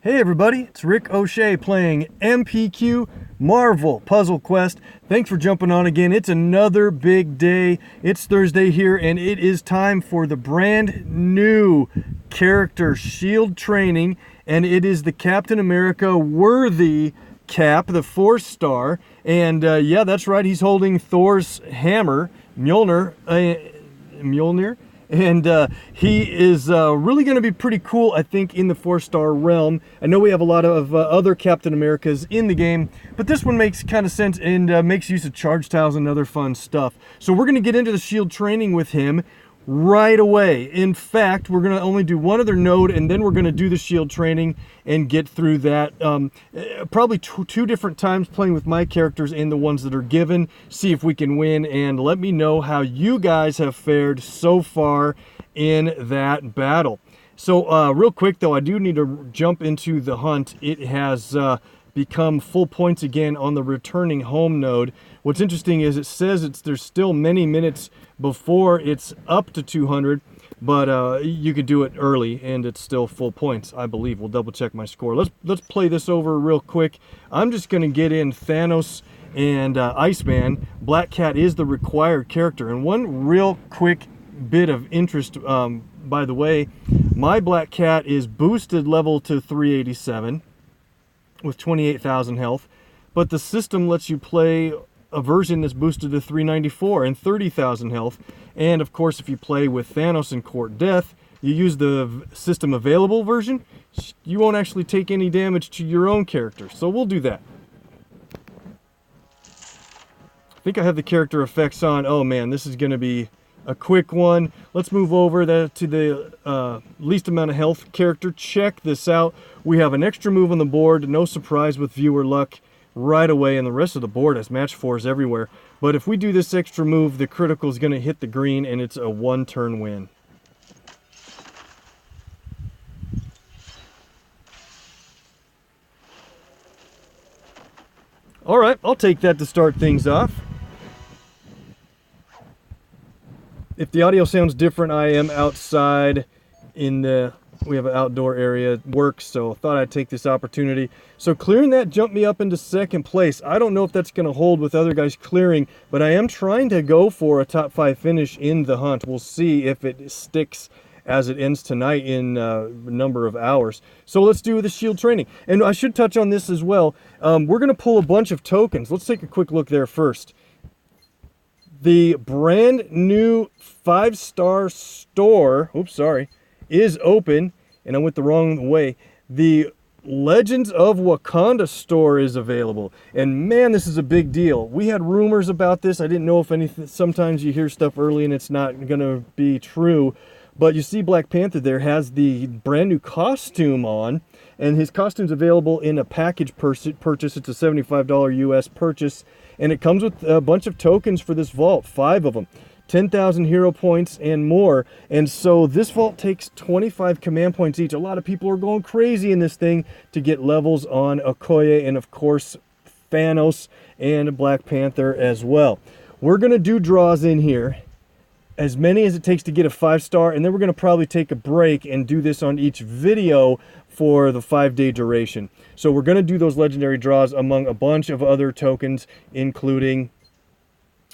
Hey everybody, it's Rick OShay playing MPQ Marvel Puzzle Quest. Thanks for jumping on again. It's another big day. It's Thursday here and it is time for the brand new character shield training, and it is the Captain America worthy Cap, the 4-star. And yeah, that's right, he's holding Thor's hammer, Mjolnir. And he is really going to be pretty cool, I think, in the 4-star realm. I know we have a lot of other Captain Americas in the game, but this one makes kind of sense and makes use of charge tiles and other fun stuff. So we're going to get into the shield training with him right away. In fact, we're going to only do one other node, and then we're going to do the shield training and get through that. Probably two different times playing with my characters and the ones that are given. See if we can win, and let me know how you guys have fared so far in that battle. So real quick though, I do need to jump into the hunt. It has become full points again on the returning home node. What's interesting is it says there's still many minutes before it's up to 200, but you could do it early and it's still full points, I believe. We'll double check my score. Let's play this over real quick. I'm just gonna get in Thanos and Iceman. Black Cat is the required character. And one real quick bit of interest, by the way, my Black Cat is boosted level to 387 with 28,000 health, but the system lets you play a version that's boosted to 394 and 30,000 health. And of course, if you play with Thanos and Court Death, you use the system available version, you won't actually take any damage to your own character. So we'll do that. I think I have the character effects on. Oh man, this is going to be a quick one. Let's move over to the least amount of health character. Check this out. We have an extra move on the board, no surprise with viewer luck right away, and the rest of the board has match 4s everywhere. But if we do this extra move, the critical is going to hit the green, and it's a 1-turn win. All right, I'll take that to start things off. If the audio sounds different, I am outside in the, we have an outdoor area, work, so thought I'd take this opportunity. So clearing that jumped me up into second place. I don't know if that's going to hold with other guys clearing, but I am trying to go for a top 5 finish in the hunt. We'll see if it sticks as it ends tonight in a number of hours. So let's do the shield training. And I should touch on this as well. We're going to pull a bunch of tokens. Let's take a quick look there first. The brand new 5-star store, is open, and I went the wrong way. The Legends of Wakanda store is available, and man, this is a big deal. We had rumors about this. I didn't know if anything. Sometimes you hear stuff early and it's not gonna be true, but you see Black Panther there has the brand new costume on, and his costume's available in a package purchase. It's a $75 US purchase, and it comes with a bunch of tokens for this vault, 5 of them. 10,000 hero points and more. And so this vault takes 25 command points each. A lot of people are going crazy in this thing to get levels on Okoye and of course Thanos and Black Panther as well. We're going to do draws in here, as many as it takes to get a 5-star, and then we're going to probably take a break and do this on each video for the 5-day duration. So we're going to do those legendary draws among a bunch of other tokens, including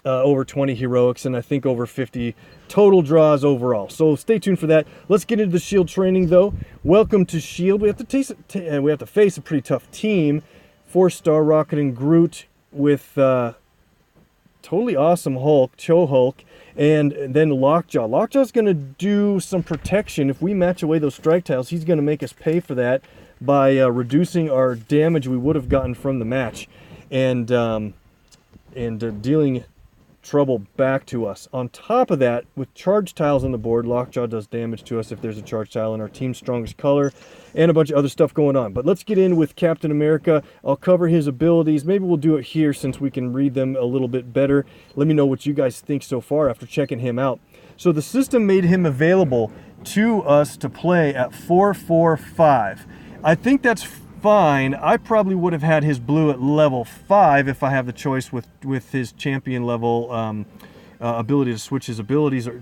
over 20 heroics, and I think over 50 total draws overall. So stay tuned for that. Let's get into the shield training though. Welcome to Shield. We have to face a pretty tough team. 4-star Rocket and Groot with totally awesome Hulk, Hulk, and then Lockjaw. Lockjaw's going to do some protection. If we match away those strike tiles, he's going to make us pay for that by reducing our damage we would have gotten from the match, and dealing trouble back to us. On top of that, with charge tiles on the board, Lockjaw does damage to us if there's a charge tile in our team's strongest color, and a bunch of other stuff going on. But let's get in with Captain America. I'll cover his abilities. Maybe we'll do it here since we can read them a little bit better. Let me know what you guys think so far after checking him out. So the system made him available to us to play at 445. I think that's fine. I probably would have had his blue at level 5 if I have the choice with his champion level ability to switch his abilities, or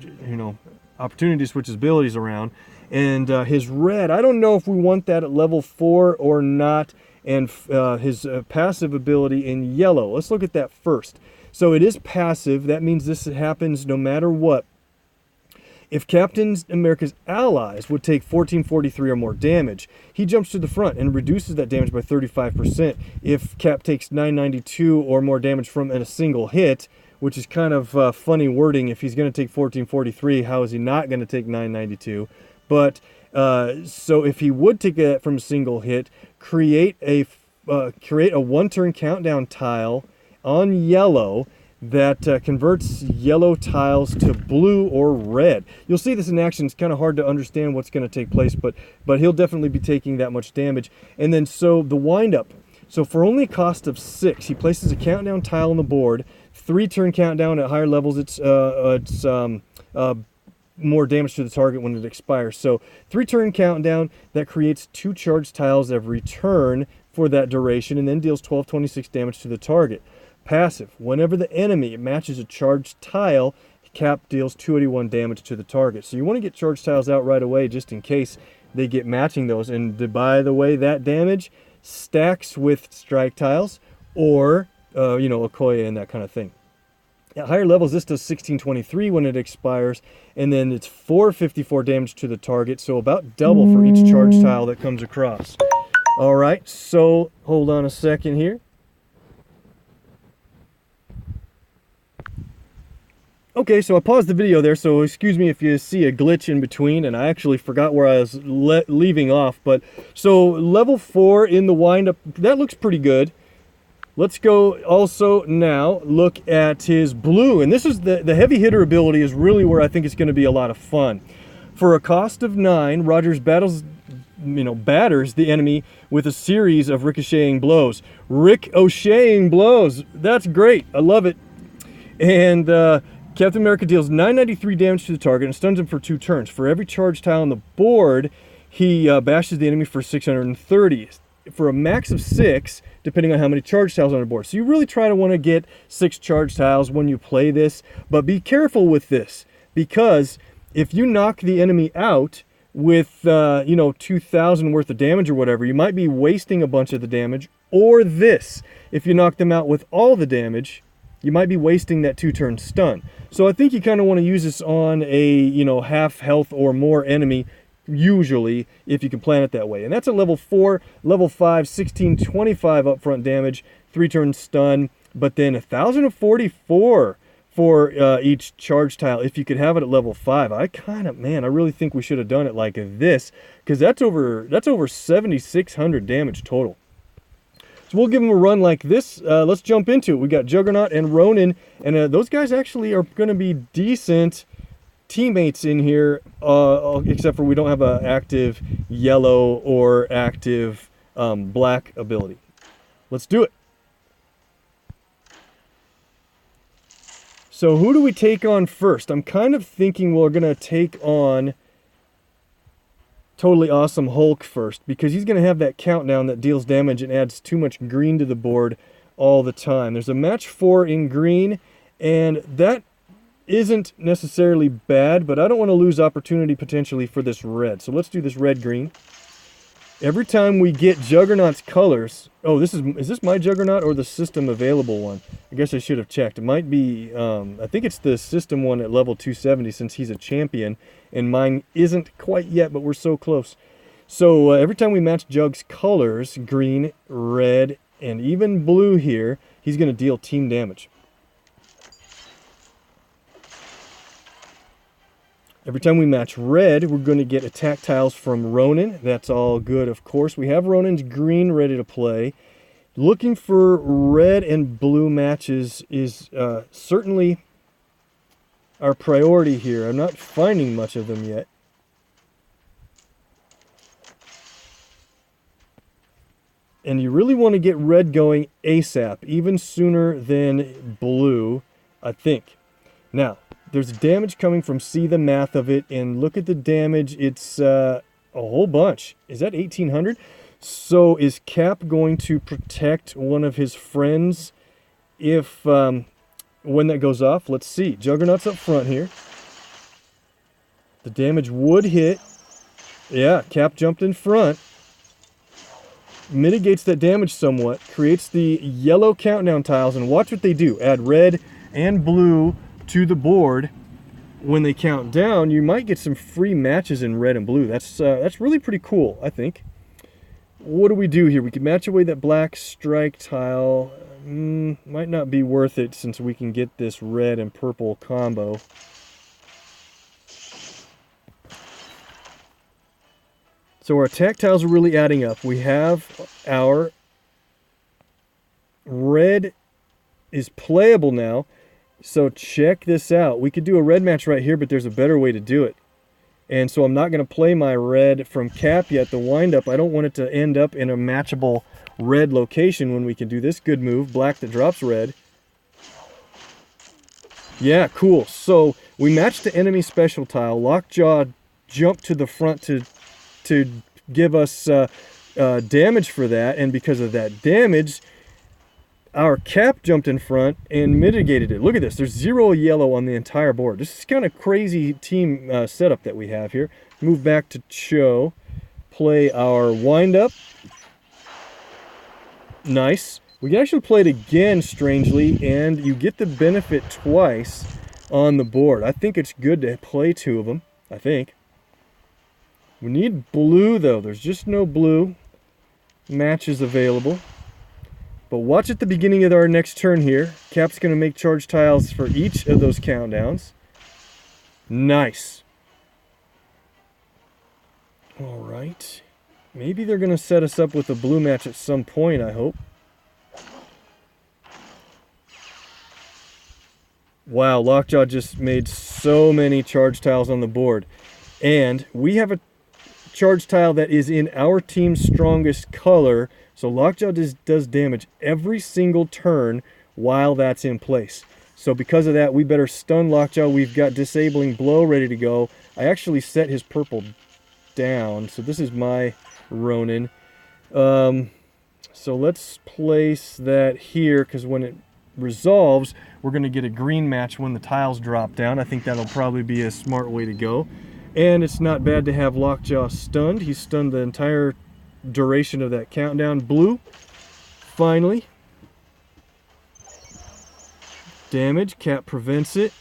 opportunity to switch his abilities around. And his red, I don't know if we want that at level 4 or not. And his passive ability in yellow. Let's look at that first. So it is passive. That means this happens no matter what. If Captain America's allies would take 1443 or more damage, he jumps to the front and reduces that damage by 35%. If Cap takes 992 or more damage from a single hit, which is kind of funny wording. If he's going to take 1443, how is he not going to take 992? But so if he would take that from a single hit, create a 1-turn countdown tile on yellow that converts yellow tiles to blue or red. You'll see this in action. It's kind of hard to understand what's going to take place, but he'll definitely be taking that much damage. And then so the windup. So for only a cost of 6, he places a countdown tile on the board. 3-turn countdown. At higher levels, it's more damage to the target when it expires. So 3-turn countdown, that creates 2 charged tiles every turn for that duration, and then deals 1226 damage to the target. Passive, whenever the enemy matches a charged tile, Cap deals 281 damage to the target. So you want to get charged tiles out right away just in case they get matching those. And by the way, that damage stacks with strike tiles or, Okoye and that kind of thing. At higher levels, this does 1623 when it expires, and then it's 454 damage to the target, so about double for each charge tile that comes across. All right, so hold on a second here. Okay, so I paused the video there, so excuse me if you see a glitch in between, and I actually forgot where I was leaving off. But so level 4 in the windup, that looks pretty good. Let's go also now look at his blue, and this is the heavy hitter ability is really where I think it's going to be a lot of fun. For a cost of 9, Rogers batters the enemy with a series of ricocheting blows. Ricocheting blows, that's great, I love it. And Captain America deals 993 damage to the target and stuns him for 2 turns. For every charge tile on the board, he bashes the enemy for 630. For a max of 6, depending on how many charge tiles on the board. So you really try to want to get 6 charge tiles when you play this. But be careful with this, because if you knock the enemy out with 2,000 worth of damage or whatever, you might be wasting a bunch of the damage. Or this, if you knock them out with all the damage, you might be wasting that 2-turn stun. So I think you kind of want to use this on a, half health or more enemy, usually, if you can plan it that way. And that's at level 4. Level 5, 1625 upfront damage, 3-turn stun, but then 1,044 for each charge tile if you could have it at level 5. I really think we should have done it like this, because that's over 7,600 damage total. So we'll give them a run like this. Let's jump into it. We got Juggernaut and Ronin, and those guys actually are going to be decent teammates in here, except for we don't have an active yellow or active black ability. Let's do it. So who do we take on first? I'm kind of thinking we're going to take on Totally Awesome Hulk first, because he's going to have that countdown that deals damage and adds too much green to the board all the time. There's a match 4 in green, and that isn't necessarily bad, but I don't want to lose opportunity potentially for this red. So let's do this red-green. Every time we get Juggernaut's colors... Oh, is this my Juggernaut or the system available one? I guess I should have checked. It might be... I think it's the system one at level 270 since he's a champion, and mine isn't quite yet, but we're so close. So every time we match Jug's colors, green, red, and even blue here, he's going to deal team damage. Every time we match red, we're going to get attack tiles from Ronin. That's all good, of course. We have Ronin's green ready to play. Looking for red and blue matches is certainly our priority here. I'm not finding much of them yet. And you really want to get red going ASAP, even sooner than blue, I think. Now, there's damage coming from See the Math of it, and look at the damage. It's a whole bunch. Is that 1,800? So is Cap going to protect one of his friends if when that goes off? Let's see. Juggernaut's up front here. The damage would hit. Yeah, Cap jumped in front. Mitigates that damage somewhat. Creates the yellow countdown tiles. And watch what they do. Add red and blue to the board. When they count down, you might get some free matches in red and blue. That's really pretty cool, I think. What do we do here? We can match away that black strike tile. Might not be worth it since we can get this red and purple combo. So our attack tiles are really adding up. We have our red is playable now. So check this out. We could do a red match right here, but there's a better way to do it. And so I'm not going to play my red from Cap yet. The windup, I don't want it to end up in a matchable red location when we can do this good move. Black that drops red. Yeah, cool. So we matched the enemy special tile. Lockjaw jumped to the front to give us damage for that. And because of that damage, our Cap jumped in front and mitigated it. Look at this. There's 0 yellow on the entire board. This is kind of crazy team setup that we have here. Move back to Cho. Play our windup. Nice. We can actually play it again, strangely, and you get the benefit twice on the board. I think it's good to play 2 of them, I think. We need blue, though. There's just no blue matches available. But watch at the beginning of our next turn here. Cap's going to make charge tiles for each of those countdowns. Nice. All right. Maybe they're going to set us up with a blue match at some point, I hope. Wow, Lockjaw just made so many charge tiles on the board. And we have a charge tile that is in our team's strongest color. So Lockjaw does damage every single turn while that's in place. So because of that, we better stun Lockjaw. We've got Disabling Blow ready to go. I actually set his purple down. So this is my Ronin. So let's place that here, because when it resolves, we're going to get a green match when the tiles drop down. I think that'll probably be a smart way to go. And it's not bad to have Lockjaw stunned. He's stunned the entire duration of that countdown. Blue, finally. Damage. Cap prevents it.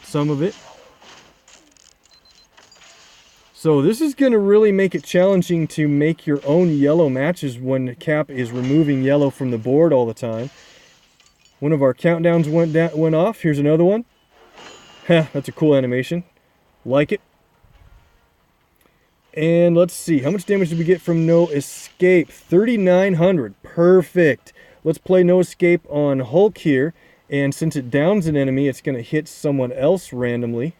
Some of it. So this is going to really make it challenging to make your own yellow matches when Cap is removing yellow from the board all the time. One of our countdowns went off. Here's another one. That's a cool animation. Like it. And let's see. How much damage did we get from No Escape? 3,900. Perfect. Let's play No Escape on Hulk here. And since it downs an enemy, it's going to hit someone else randomly.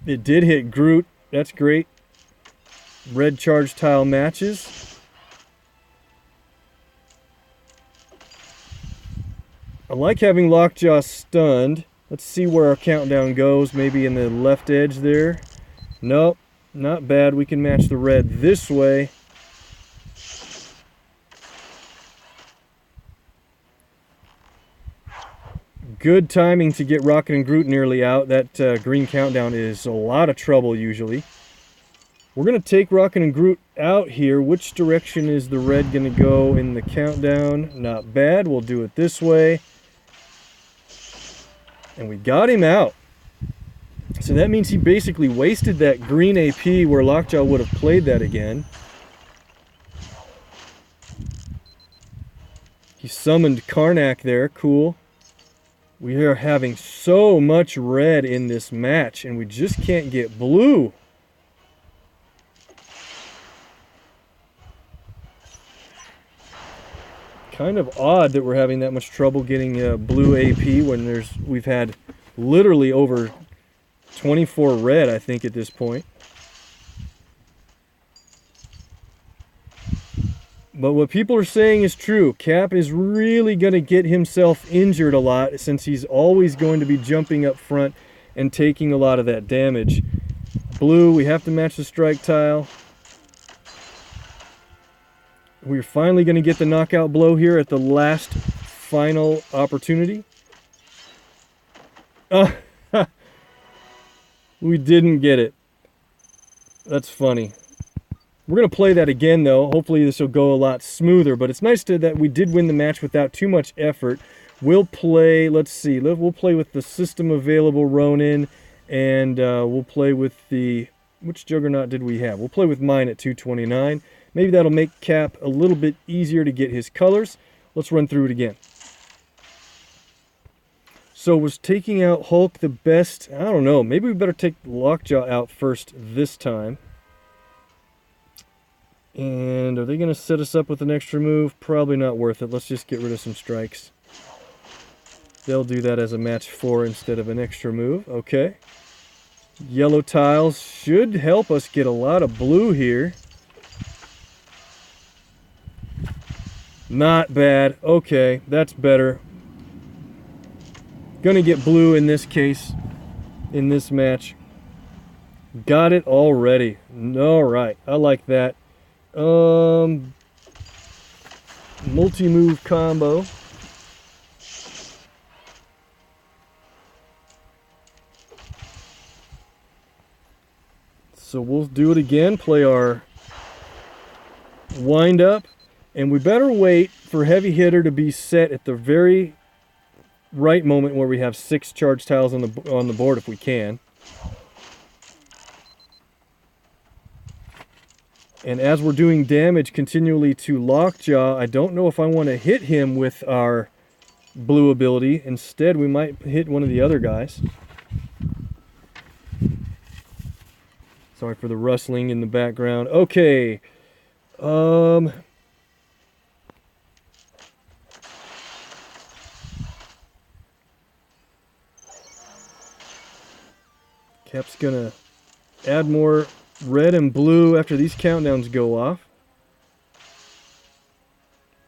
It did hit Groot. That's great. Red charge tile matches. I like having Lockjaw stunned. Let's see where our countdown goes. Maybe in the left edge there. Nope, not bad. We can match the red this way. Good timing to get Rocket and Groot nearly out. That green countdown is a lot of trouble usually. We're going to take Rocket and Groot out here. Which direction is the red going to go in the countdown? Not bad. We'll do it this way. And we got him out. So that means he basically wasted that green AP where Lockjaw would have played that again. He summoned Karnak there. Cool. We are having so much red in this match, and we just can't get blue. Kind of odd that we're having that much trouble getting blue AP when we've had literally over 24 red, I think, at this point. But what people are saying is true. Cap is really going to get himself injured a lot since he's always going to be jumping up front and taking a lot of that damage. Blue, we have to match the strike tile. We're finally going to get the knockout blow here at the last final opportunity. We didn't get it. That's funny. We're going to play that again, though. Hopefully this will go a lot smoother. But it's nice that we did win the match without too much effort. We'll play, let's see. We'll play with the system available Ronin. And we'll play with the... Which Juggernaut did we have? We'll play with mine at 229. Maybe that'll make Cap a little bit easier to get his colors. Let's run through it again. So was taking out Hulk the best? I don't know. Maybe we better take Lockjaw out first this time. And are they going to set us up with an extra move? Probably not worth it. Let's just get rid of some strikes. They'll do that as a match 4 instead of an extra move. Okay. Yellow tiles should help us get a lot of blue here. Not bad. Okay, that's better. Gonna get blue in this case, in this match. Got it already. Alright, I like that. Multi-move combo. So we'll do it again, play our wind up, and we better wait for Heavy Hitter to be set at the very right moment where we have 6 charge tiles on the board if we can. And as we're doing damage continually to Lockjaw, I don't know if I want to hit him with our blue ability. Instead, we might hit one of the other guys. Sorry for the rustling in the background. Okay. Cap's gonna add more red and blue after these countdowns go off.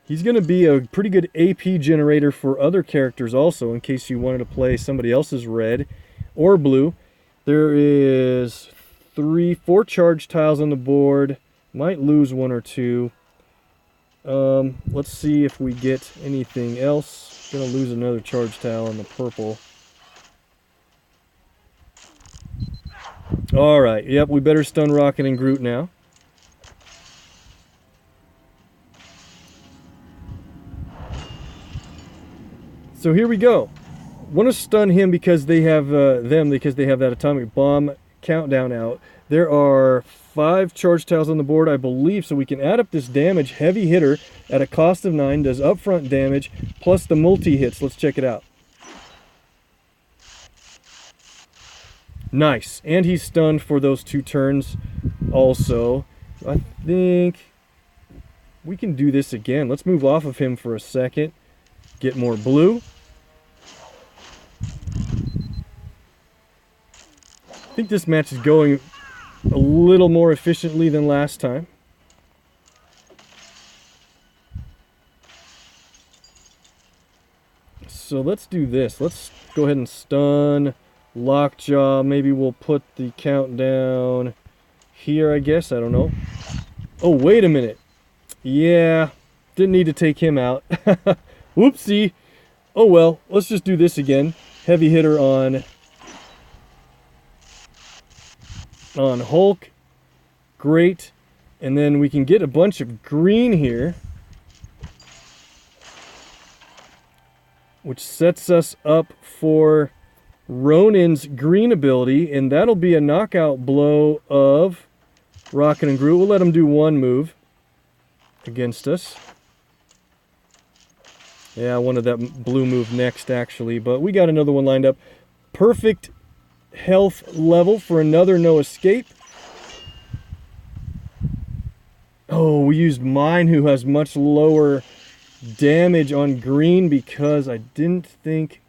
He's gonna be a pretty good AP generator for other characters also, in case you wanted to play somebody else's red or blue. There is 4 charge tiles on the board. Might lose 1 or 2. Let's see if we get anything else. Gonna lose another charge tile on the purple. Alright, yep, we better stun Rocket and Groot now. So here we go. Want to stun him because they have because they have that atomic bomb countdown out. There are 5 charge tiles on the board, I believe, so we can add up this damage. Heavy Hitter at a cost of 9 does upfront damage plus the multi-hits. Let's check it out. Nice. And he's stunned for those 2 turns also. I think we can do this again. Let's move off of him for a second. Get more blue. I think this match is going a little more efficiently than last time. So let's do this. Let's go ahead and stun Lockjaw. Maybe we'll put the countdown here, I guess. I don't know. Oh, wait a minute. Yeah, didn't need to take him out. Whoopsie. Oh well, let's just do this again. Heavy Hitter on Hulk. Great. And then we can get a bunch of green here, which sets us up for Ronin's green ability, and that'll be a knockout blow of Rocket and Groot. We'll let him do 1 move against us. Yeah, I wanted that blue move next, actually, but we got another one lined up. Perfect health level for another no escape. Oh, we used mine, who has much lower damage on green, because I didn't think...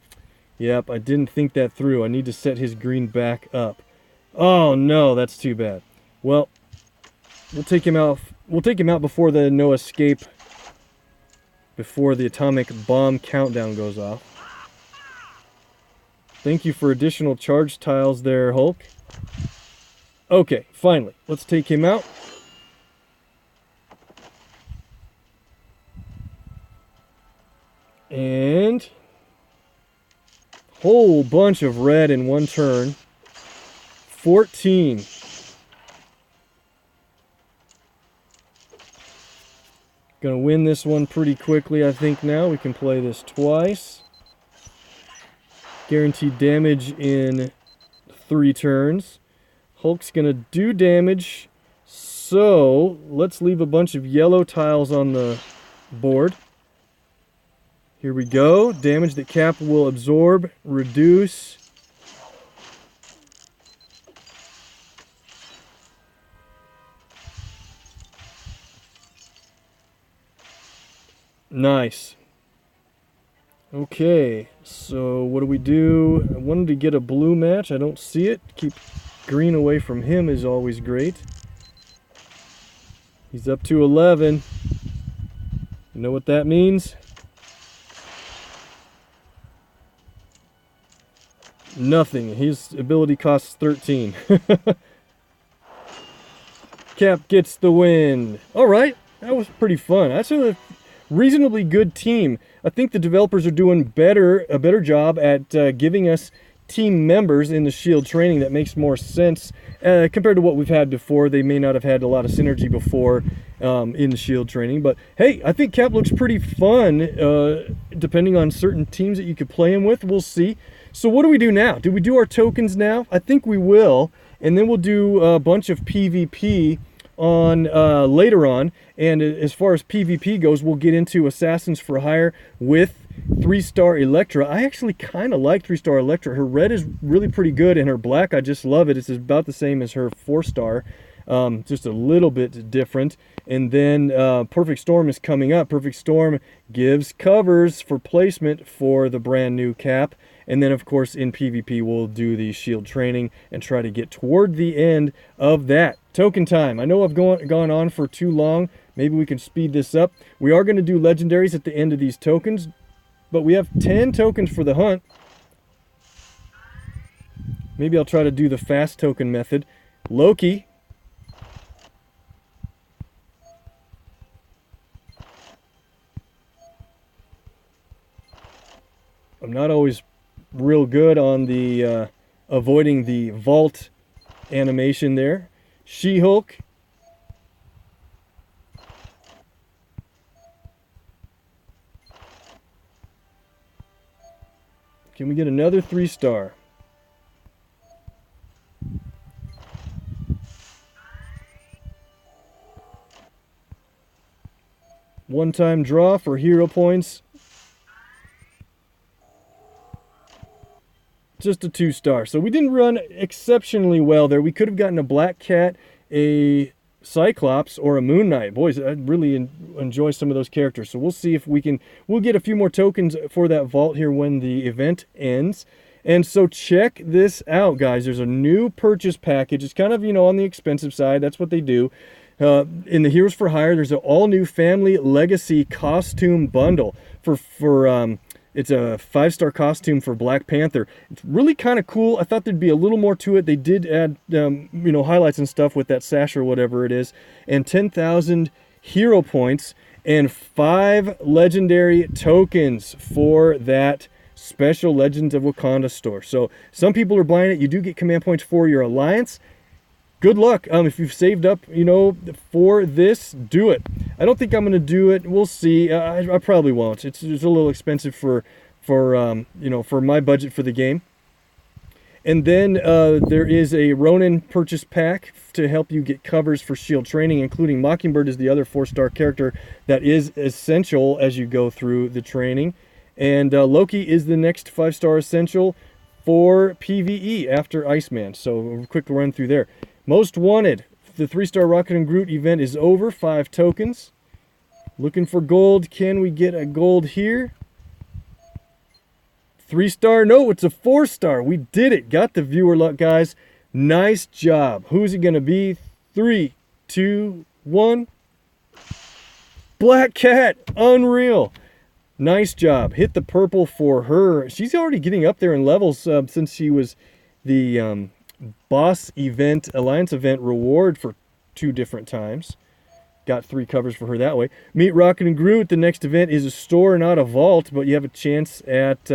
Yep, I didn't think that through. I need to set his green back up. Oh no, that's too bad. Well, we'll take him out. We'll take him out before the no escape, before the atomic bomb countdown goes off. Thank you for additional charge tiles there, Hulk. Okay, finally, let's take him out. And whole bunch of red in 1 turn. 14. Gonna win this one pretty quickly, I think now. We can play this twice. Guaranteed damage in 3 turns. Hulk's gonna do damage, so let's leave a bunch of yellow tiles on the board. Here we go. Damage that Cap will absorb, reduce. Nice. Okay, so what do? I wanted to get a blue match. I don't see it. Keep green away from him is always great. He's up to 11. You know what that means? Nothing. His ability costs 13. Cap gets the win. All right, that was pretty fun. That's a reasonably good team. I think the developers are doing a better job at giving us team members in the Shield training that makes more sense compared to what we've had before. They may not have had a lot of synergy before in the Shield training, but hey, I think Cap looks pretty fun depending on certain teams that you could play him with. We'll see. So what do we do now? Do we do our tokens now? I think we will, and then we'll do a bunch of PvP on later on. And as far as PvP goes, we'll get into Assassins for Hire with 3-star Elektra. I actually kind of like 3-star Elektra. Her red is really pretty good, and her black, I just love it. It's about the same as her 4-star, just a little bit different. And then Perfect Storm is coming up. Perfect Storm gives covers for placement for the brand new Cap. And then, of course, in PvP, we'll do the Shield training and try to get toward the end of that. Token time. I know I've gone on for too long. Maybe we can speed this up. We are going to do legendaries at the end of these tokens, but we have 10 tokens for the hunt. Maybe I'll try to do the fast token method. Loki. I'm not always real good on the avoiding the vault animation there. She-Hulk. Can we get another 3-star? One-time draw for hero points. Just a 2-star. So we didn't run exceptionally well there. We could have gotten a Black Cat, a Cyclops, or a Moon Knight. Boys, I really enjoy some of those characters. So we'll see if we can. We'll get a few more tokens for that vault here when the event ends. And so check this out, guys. There's a new purchase package. It's kind of, on the expensive side. That's what they do. In the Heroes for Hire, there's an all-new Family Legacy costume bundle for it's a 5-star costume for Black Panther. It's really kind of cool. I thought there'd be a little more to it. They did add, highlights and stuff with that sash or whatever it is. And 10,000 hero points and 5 legendary tokens for that special Legends of Wakanda store. So some people are buying it. You do get command points for your alliance. Good luck. If you've saved up, for this, do it. I don't think I'm going to do it. We'll see. I probably won't. It's a little expensive for my budget for the game. And then there is a Ronin purchase pack to help you get covers for Shield training, including Mockingbird is the other 4-star character that is essential as you go through the training. And Loki is the next 5-star essential for PvE after Iceman. So a quick run through there. Most Wanted, the 3-star Rocket and Groot event is over. 5 tokens. Looking for gold. Can we get a gold here? 3-star. No, it's a 4-star. We did it. Got the viewer luck, guys. Nice job. Who's it going to be? 3, 2, 1. Black Cat. Unreal. Nice job. Hit the purple for her. She's already getting up there in levels since she was the boss event, alliance event reward for 2 different times. Got 3 covers for her that way. Meet Rocket and Groot. The next event is a store, not a vault, but you have a chance at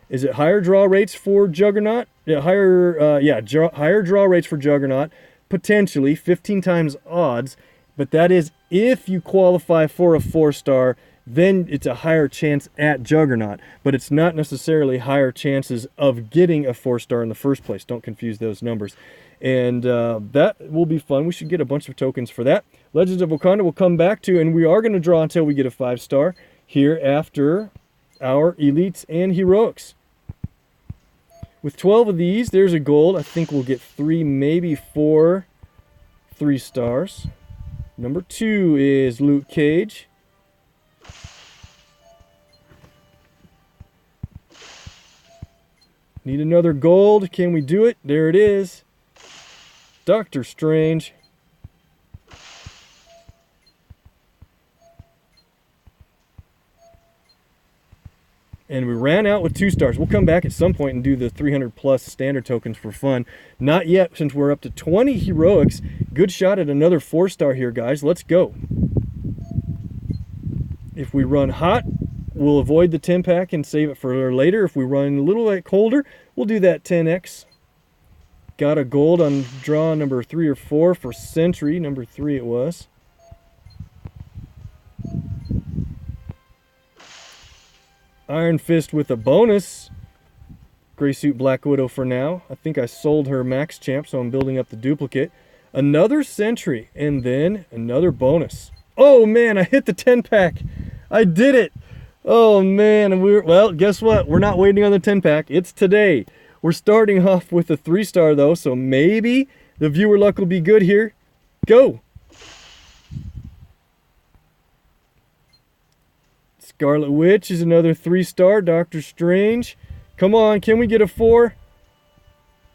Is it higher draw rates for Juggernaut? Yeah, higher draw rates for Juggernaut, potentially 15 times odds, but that is if you qualify for a 4-star, then it's a higher chance at Juggernaut, but it's not necessarily higher chances of getting a 4-star in the first place. Don't confuse those numbers. And that will be fun. We should get a bunch of tokens for that. Legends of Wakanda will come back to, and we are going to draw until we get a 5-star here after our elites and heroics. With 12 of these, there's a gold. I think we'll get 3, maybe 4 3-stars. Number 2 is Luke Cage. Need another gold. Can we do it? There it is. Doctor Strange. And we ran out with 2 stars. We'll come back at some point and do the 300 plus standard tokens for fun. Not yet, since we're up to 20 heroics. Good shot at another 4-star here, guys. Let's go. If we run hot, we'll avoid the 10 pack and save it for later. If we run a little bit colder, we'll do that 10x. Got a gold on draw number 3 or 4 for Sentry. Number 3 it was. Iron Fist with a bonus. Gray Suit Black Widow for now. I think I sold her Max Champ, so I'm building up the duplicate. Another Sentry, and then another bonus. Oh man, I hit the 10 pack. I did it. Oh man, well, guess what? We're not waiting on the 10 pack. It's today. We're starting off with a 3-star though, so maybe the viewer luck will be good here. Go. Scarlet Witch is another 3-star. Doctor Strange. Come on, can we get a 4?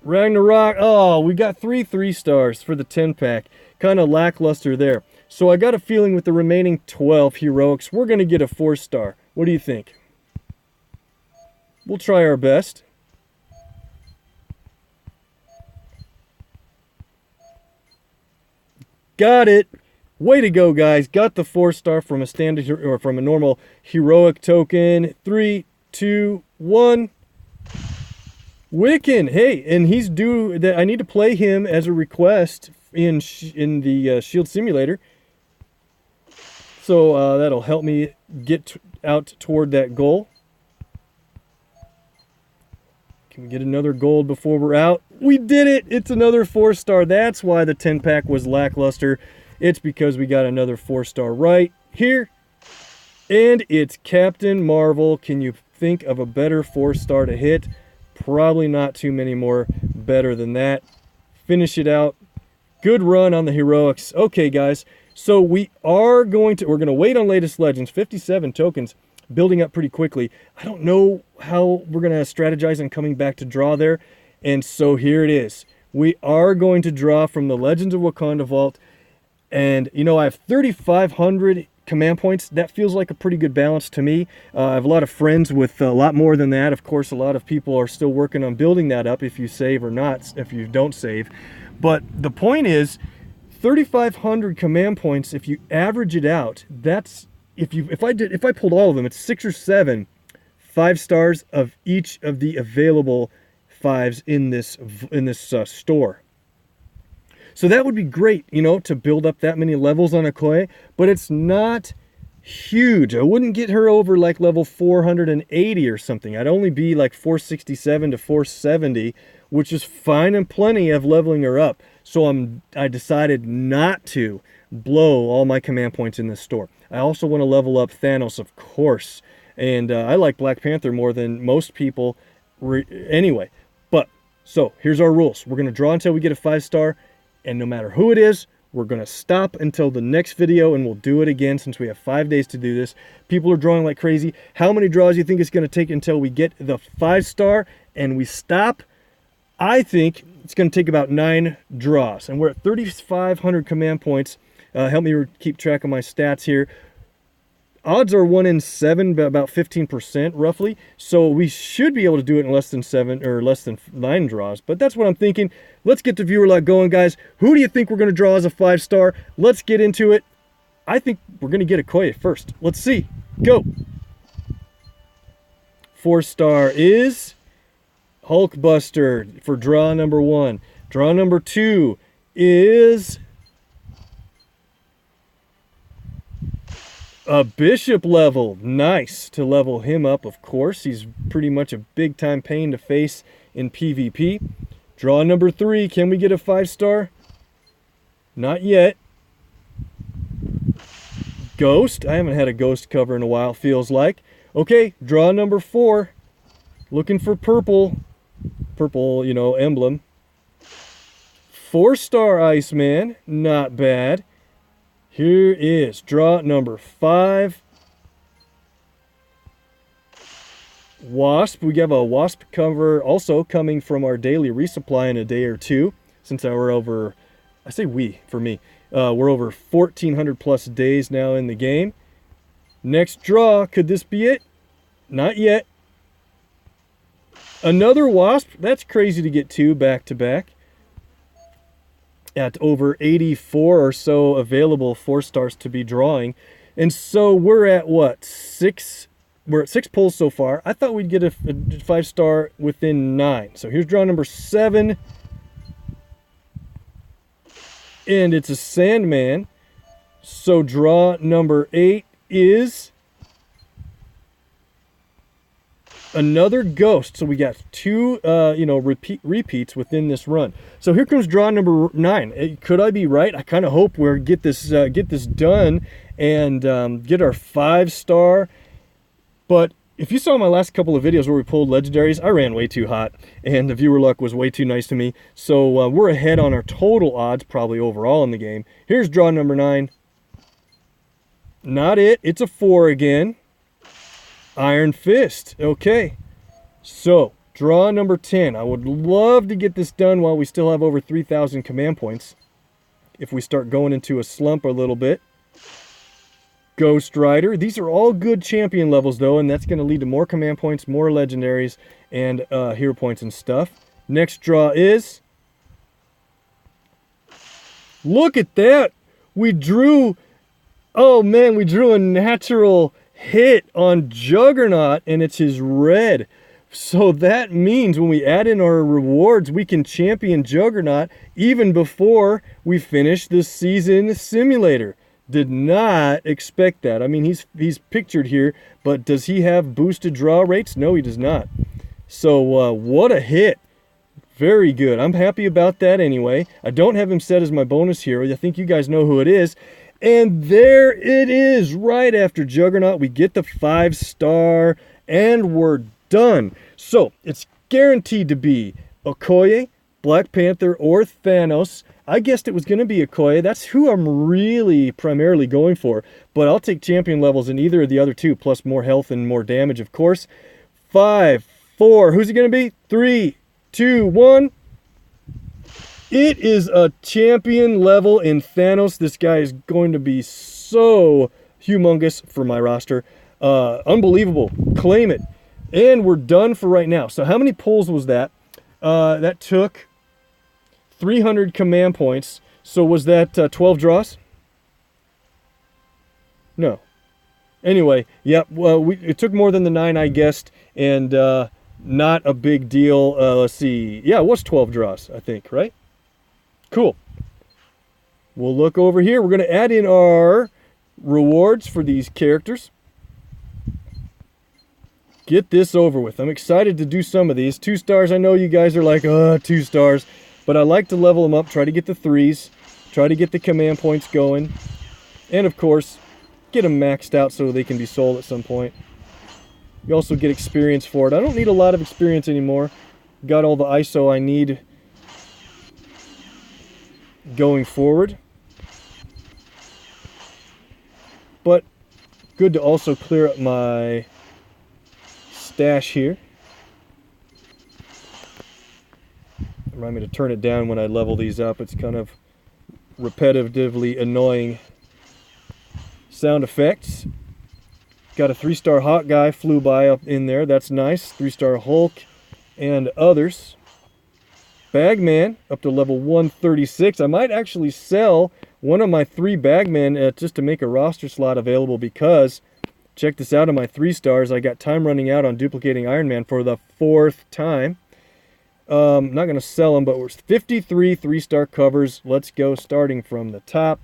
Ragnarok. Oh, we got 3 3-stars for the 10 pack. Kind of lackluster there. So I got a feeling with the remaining 12 heroics, we're going to get a 4-star. What do you think? We'll try our best. Got it. Way to go, guys. Got the 4-star from a standard or from a normal heroic token. 3, 2, 1. Wiccan. Hey, and he's due that I need to play him as a request in the Shield Simulator. So that'll help me get out toward that goal. Can we get another gold before we're out? We did it! It's another 4-star. That's why the 10 pack was lackluster. It's because we got another 4-star right here. And it's Captain Marvel. Can you think of a better 4-star to hit? Probably not too many more better than that. Finish it out. Good run on the heroics. Okay, guys. So we're going to wait on latest legends. 57 tokens, building up pretty quickly. I don't know how we're going to strategize on coming back to draw there. And so here it is. We are going to draw from the Legends of Wakanda Vault. And, you know, I have 3,500 command points. That feels like a pretty good balance to me. I have a lot of friends with a lot more than that. Of course, a lot of people are still working on building that up if you save or not, if you don't save. But the point is, 3,500 command points, if you average it out, that's, if I pulled all of them, it's 6 or 7 5-stars of each of the available 5s in this store. So that would be great, you know, to build up that many levels on Okoye, but it's not huge. I wouldn't get her over like level 480 or something. I'd only be like 467 to 470, which is fine and plenty of leveling her up. So I decided not to blow all my command points in this store. I also want to level up Thanos, of course, and I like Black Panther more than most people anyway. But, so, here's our rules. We're going to draw until we get a 5-star. And no matter who it is, we're going to stop until the next video, and we'll do it again since we have 5 days to do this. People are drawing like crazy. How many draws do you think it's going to take until we get the 5-star and we stop? I think it's going to take about 9 draws. And we're at 3,500 command points. Help me keep track of my stats here. Odds are 1 in 7, about 15% roughly. So we should be able to do it in less than 7 or less than 9 draws. But that's what I'm thinking. Let's get the viewer luck going, guys. Who do you think we're going to draw as a 5-star? Let's get into it. I think we're going to get Okoye first. Let's see. Go. 4-star is Hulkbuster for draw number 1. Draw number 2 is a Bishop level. Nice to level him up, of course. He's pretty much a big-time pain to face in PvP. Draw number 3. Can we get a 5-star? Not yet. Ghost. I haven't had a ghost cover in a while, feels like. Okay, draw number 4. Looking for purple. Purple, you know, emblem. 4-star Iceman. Not bad. Here is draw number 5. Wasp. We have a Wasp cover also coming from our daily resupply in a day or two. Since we're over, I say we, for me. We're over 1,400 plus days now in the game. Next draw, could this be it? Not yet. Another Wasp. That's crazy to get 2 back to back. At over 84 or so available 4-stars to be drawing. And so we're at what? 6? We're at 6 pulls so far. I thought we'd get a 5-star within 9. So here's draw number 7. And it's a Sandman. So draw number 8 is another Ghost. So we got 2 repeats within this run. So here comes draw number 9. Could I be right? I kind of hope we'll get this done and get our 5-star. But if you saw my last couple of videos where we pulled legendaries, I ran way too hot and the viewer luck was way too nice to me. So we're ahead on our total odds probably overall in the game. Here's draw number 9. Not it. It's a 4 again. Iron Fist. Okay. So draw number 10. I would love to get this done while we still have over 3,000 command points. If we start going into a slump a little bit. Ghost Rider. These are all good champion levels though, and that's going to lead to more command points, more legendaries, and hero points and stuff. Next draw is... Look at that! We drew... Oh man, we drew a natural hit on Juggernaut, and it's his red. So that means when we add in our rewards, we can champion Juggernaut even before we finish the season simulator. Did not expect that. I mean, he's pictured here, but does he have boosted draw rates? No, he does not. So what a hit. Very good. I'm happy about that anyway. I don't have him set as my bonus hero. I think you guys know who it is. And there it is. Right after Juggernaut, we get the 5-star, and we're done. So it's guaranteed to be Okoye, Black Panther, or Thanos. I guessed it was going to be Okoye. That's who I'm really primarily going for. But I'll take champion levels in either of the other 2, plus more health and more damage, of course. 5, 4. Who's it going to be? 3, 2, 1. It is a champion level in Thanos. This guy is going to be so humongous for my roster. Unbelievable. Claim it. And we're done for right now. So how many pulls was that? That took 300 command points. So was that 12 draws? No. Anyway, yep. Well, it took more than the 9 I guessed, and not a big deal. Let's see. Yeah, it was 12 draws, I think, right? Cool. We'll look over here. We're going to add in our rewards for these characters. Get this over with. I'm excited to do some of these. 2 stars, I know you guys are like, 2 stars. But I like to level them up, try to get the 3s, try to get the command points going. And of course, get them maxed out so they can be sold at some point. You also get experience for it. I don't need a lot of experience anymore. Got all the ISO I need going forward. But good to also clear up my stash here. Remind me to turn it down when I level these up. It's kind of repetitively annoying sound effects. Got a 3-star Hawkeye flew by up in there. That's nice. 3-star Hulk and others. Bagman up to level 136. I might actually sell one of my 3 Bagmen just to make a roster slot available because Check this out on my 3 stars. I got time running out on duplicating Iron Man for the 4th time. Not going to sell them, but we're 53 3-star covers. Let's go starting from the top.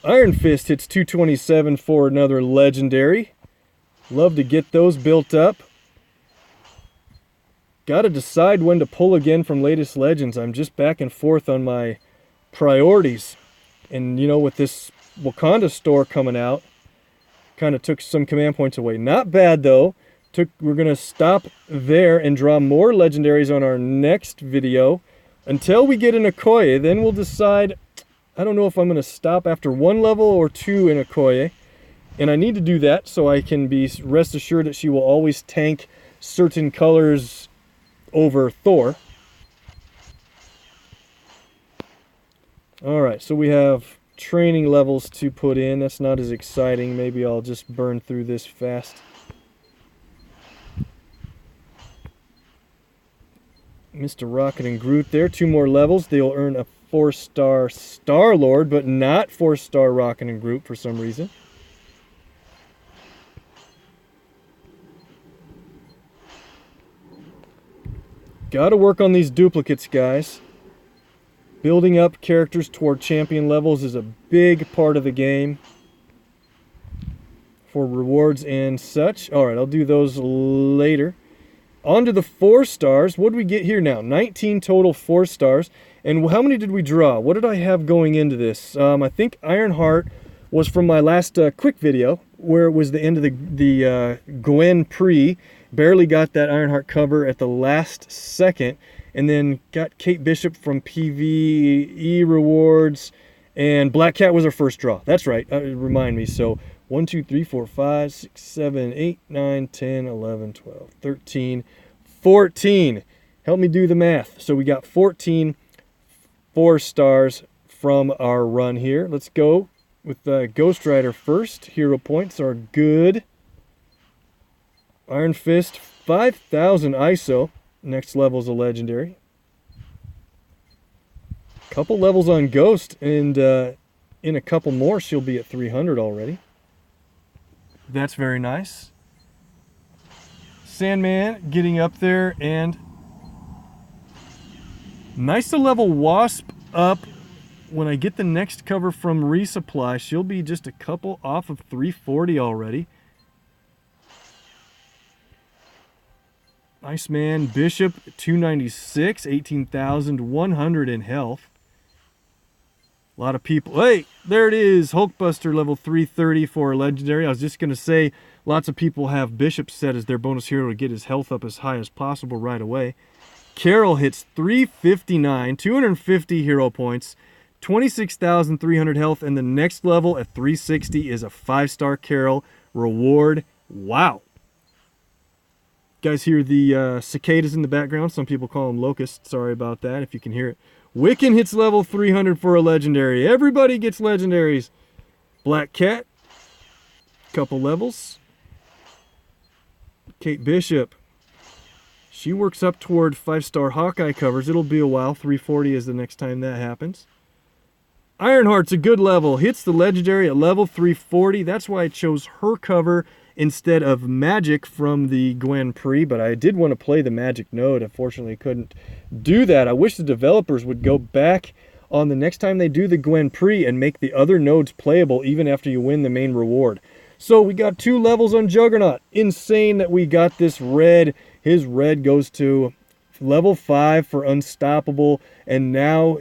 Iron Fist hits 227 for another legendary. Love to get those built up. Got to decide when to pull again from latest legends. I'm just back and forth on my priorities. And, you know, with this Wakanda store coming out, kind of took some command points away. Not bad, though. We're going to stop there and draw more legendaries on our next video until we get an Okoye. Then we'll decide. I don't know if I'm going to stop after 1 level or 2 in Okoye. And I need to do that so I can be rest assured that she will always tank certain colors over Thor. Alright, so we have training levels to put in. That's not as exciting. Maybe I'll just burn through this fast. Mr. Rocket and Groot there. 2 more levels. They'll earn a 4-star Star-Lord, but not 4-star Rocket and Groot for some reason. Gotta work on these duplicates, guys. Building up characters toward champion levels is a big part of the game for rewards and such. Alright, I'll do those later. On to the 4 stars. What do we get here now? 19 total 4 stars. And how many did we draw? What did I have going into this? I think Ironheart was from my last quick video, where it was the end of the Gwen pre. Barely got that Ironheart cover at the last second. And then got Kate Bishop from PvE rewards. And Black Cat was our first draw. That's right. Remind me. So 1, 2, 3, 4, 5, 6, 7, 8, 9, 10, 11, 12, 13, 14. Help me do the math. So we got 14 4 stars from our run here. Let's go with Ghost Rider first. Hero points are good. Iron Fist, 5,000 ISO. Next level is a legendary. Couple levels on Ghost, and in a couple more she'll be at 300 already. That's very nice. Sandman getting up there, and nice to level Wasp up. When I get the next cover from Resupply, she'll be just a couple off of 340 already. Iceman Bishop, 296, 18,100 in health. A lot of people. Hey, there it is. Hulkbuster level 330 for a legendary. I was just going to say, lots of people have Bishop set as their bonus hero to get his health up as high as possible right away. Carol hits 359, 250 hero points, 26,300 health, and the next level at 360 is a 5-star Carol reward. Wow. Guys hear the cicadas in the background. Some people call them locusts. Sorry about that if you can hear it. Wiccan hits level 300 for a legendary. Everybody gets legendaries. Black Cat, couple levels. Kate Bishop, she works up toward 5-star Hawkeye covers. It'll be a while. 340 is the next time that happens. Ironheart's a good level. Hits the legendary at level 340. That's why I chose her cover instead of Magic from the Gwen pre, but I did want to play the Magic node. Unfortunately, couldn't do that. I wish the developers would go back on the next time they do the Gwen pre and make the other nodes playable even after you win the main reward. So we got 2 levels on Juggernaut. Insane that we got this red. His red goes to level 5 for Unstoppable, and now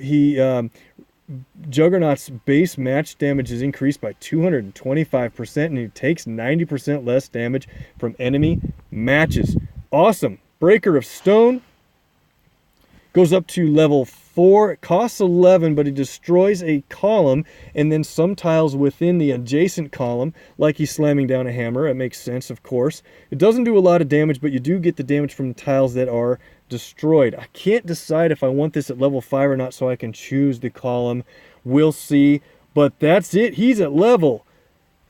Juggernaut's base match damage is increased by 225%, and he takes 90% less damage from enemy matches. Awesome. Breaker of Stone goes up to level 4. It costs 11, but he destroys a column and then some tiles within the adjacent column, like he's slamming down a hammer. It makes sense, of course. It doesn't do a lot of damage, but you do get the damage from the tiles that are destroyed. I can't decide if I want this at level 5 or not, so I can choose the column. We'll see. But that's it. He's at level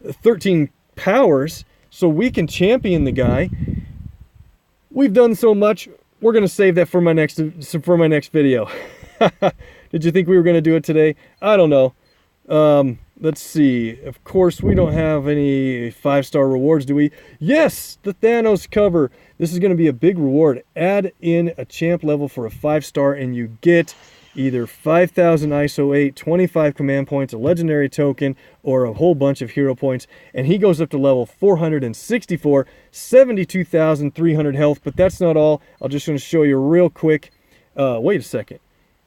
13 powers. so we can champion the guy. We've done so much, we're going to save that for my next video. Did you think we were going to do it today? I don't know. Let's see. Of course, we don't have any 5-star rewards, do we? Yes, the Thanos cover. This is going to be a big reward. Add in a champ level for a 5-star and you get either 5,000 ISO 8, 25 command points, a legendary token, or a whole bunch of hero points. And he goes up to level 464, 72,300 health. But that's not all. I'm just going to show you real quick. Wait a second.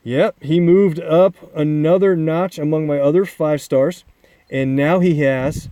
Yep, he moved up another notch among my other 5-stars. And now he has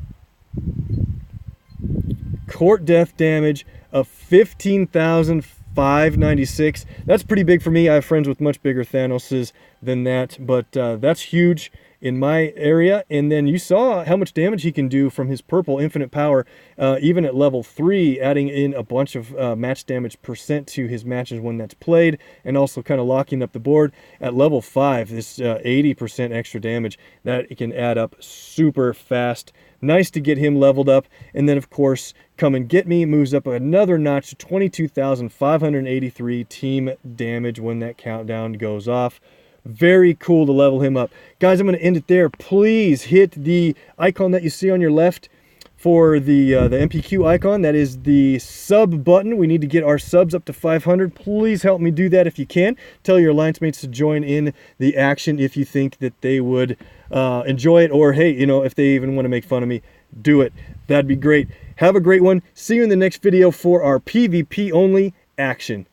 court death damage of 15,596. That's pretty big for me. I have friends with much bigger Thanoses than that, but that's huge in my area. And then you saw how much damage he can do from his purple infinite power, even at level 3, adding in a bunch of match damage percent to his matches when that's played, and also kind of locking up the board. At level 5, this 80% extra damage, that it can add up super fast. Nice to get him leveled up. And then, of course, Come and Get Me moves up another notch to 22,583 team damage when that countdown goes off. Very cool to level him up. Guys, I'm going to end it there. Please hit the icon that you see on your left for the MPQ icon. That is the sub button. We need to get our subs up to 500. Please help me do that if you can. Tell your alliance mates to join in the action if you think that they would enjoy it. Or, hey, you know, if they even want to make fun of me, do it. That'd be great. Have a great one. See you in the next video for our PvP only action.